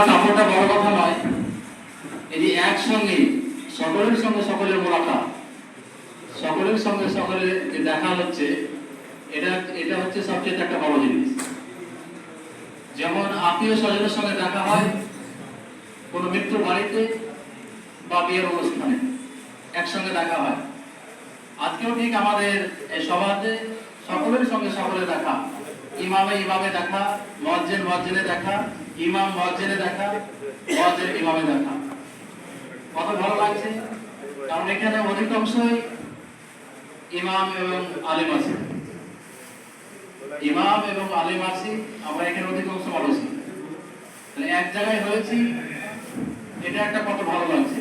কাপড়টা বড় কথা নয়, এই যে একসঙ্গে সকলের সঙ্গে সকলের মোলাকাত, সকলের সঙ্গে সকলের যে দেখা হচ্ছে, এটা এটা হচ্ছে সবচেয়ে একটা বড় জিনিস। যেমন আত্মীয় স্বজনের সঙ্গে দেখা হয় কোনো মৃত্যুর বাড়িতে বা বিয়ের অনুষ্ঠানে, একসঙ্গে দেখা হয়। আজকেও ঠিক আমাদের এই সভাতে সকলের সঙ্গে সকলের দেখা, ইমামে ইমামে দেখা, মুয়াজ্জিন মুয়াজ্জিনে দেখা, ইমাম মুয়াজ্জিনে দেখা, মুয়াজ্জিন ইমামে দেখা। কত ভালো লাগছে, কারণ এখানে অধিকাংশই ইমাম এবং আলেম আছে। ইমাম এবং আলেম আছি, আমরা এখানে অধিকাংশ মানুষ এক জায়গায় হয়েছি, এটা একটা কত ভালো লাগছে।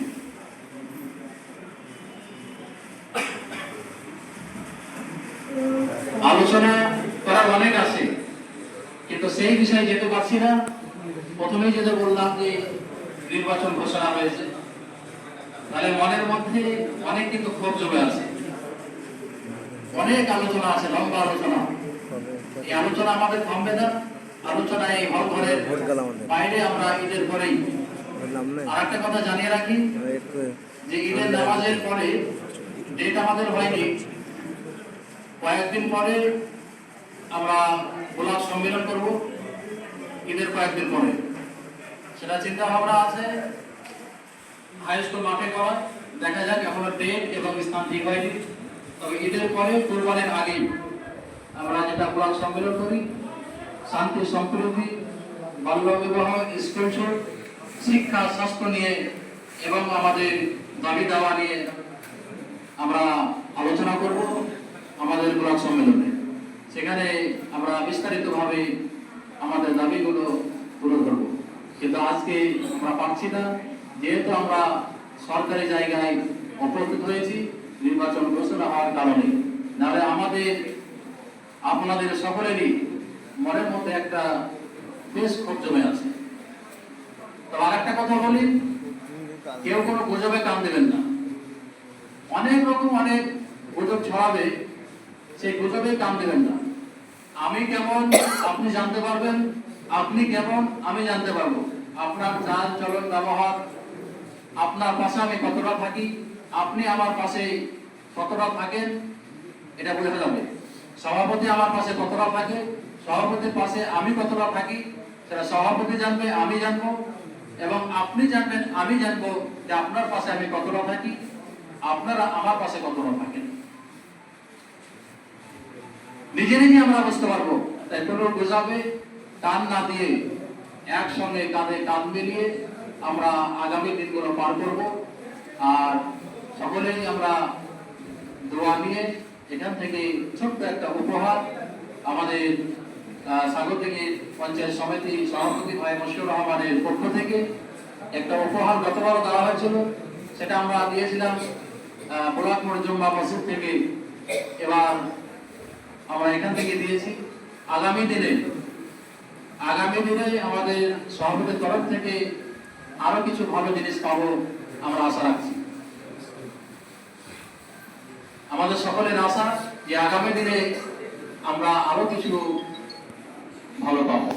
আলোচনা করার অনেক আছে, কিন্তু সেই বিষয়ে যেতে পারছি না। প্রথমেই যেটা বললাম যে নির্বাচন ঘোষণা হয়েছে, তাহলে মনের মধ্যে অনেক কিন্তু ক্ষোভ জমে আছে, অনেক আলোচনা আছে, লম্বা আলোচনা। এই আলোচনা আমাদের থামবে না। আলোচনা এই হল ঘরের বাইরে আমরা ঈদের পরেই আর একটা কথা জানিয়ে রাখি যে ঈদের নামাজের পরে ডেট আমাদের হয়নি, কয়েকদিন পরে আমরা গোলাপ সম্মেলন করব, ঈদের কয়েকদিন পরে। সেটা চিন্তা ভাবনা আছে হাই স্কুল মাঠে করা, দেখা যাক, এখনো ডেট এবং স্থান ঠিক হয়নি। তবে ঈদের পরে কুরবানির আগেই আমরা যেটা গোলাপ সম্মেলন করি, শান্তি সম্প্রীতি, বাল্য বিবাহ, স্কুল ছুট, শিক্ষা স্বাস্থ্য নিয়ে এবং আমাদের দাবি দাওয়া নিয়ে আমরা আলোচনা করব আমাদের গোলাপ সম্মেলনে। সেখানে আমরা বিস্তারিতভাবে আমাদের দাবিগুলো তুলে ধরব। কিন্তু আজকে আমরা পারছি না, যেহেতু আমরা সরকারি জায়গায় উপস্থিত হয়েছি নির্বাচন ঘোষণা হওয়ার কারণে। নাহলে আমাদের আপনাদের সকলেরই মনের মধ্যে একটা বেশ ক্ষোভ জমে আছে। তো আর একটা কথা বলি, কেউ কোনো গুজবে কান দেবেন না। অনেক রকম অনেক গুজব ছড়াবে, সেই গুজবে কান দেবেন না। আমি কেমন আপনি জানতে পারবেন, আপনি কেমন আমি জানতে পারবো। আপনার চাল চলন ব্যবহার, আপনার পাশে আমি কতটা থাকি, আপনি আমার পাশে কতটা থাকেন, এটা বোঝা যাবে। সভাপতি আমার পাশে কতটা থাকে, সভাপতির পাশে আমি কতটা থাকি, সেটা সভাপতি জানবে, আমি জানবো, এবং আপনি জানবেন, আমি জানবো যে আপনার পাশে আমি কতটা থাকি, আপনারা আমার পাশে কতটা থাকেন। নিজে নিজে আমরা বুঝতে পারবো। তাই কোনো গুজবে কান না দিয়ে একসঙ্গে কাঁধে কাঁধ মিলিয়ে আমরা আগামী দিনগুলো পার করব। আর সকলেই আমরা দোয়া নিয়ে এখান থেকে ছোট্ট একটা উপহার আমাদের স্বাগতিক পঞ্চায়েত সমিতি সভাপতি ভাই মশিউর রহমানের পক্ষ থেকে একটা উপহার গতবার দেওয়া হয়েছিল, সেটা আমরা দিয়েছিলাম বোলাকমোড় জুম্মা মসজিদ থেকে। এবার আমরা এখান থেকে দিয়েছি। আগামী দিনে আমাদের সভাপতির তরফ থেকে আরো কিছু ভালো জিনিস পাবো আমরা আশা রাখছি। আমাদের সকলের আশা যে আগামী দিনে আমরা আরো কিছু ভালো পাবো।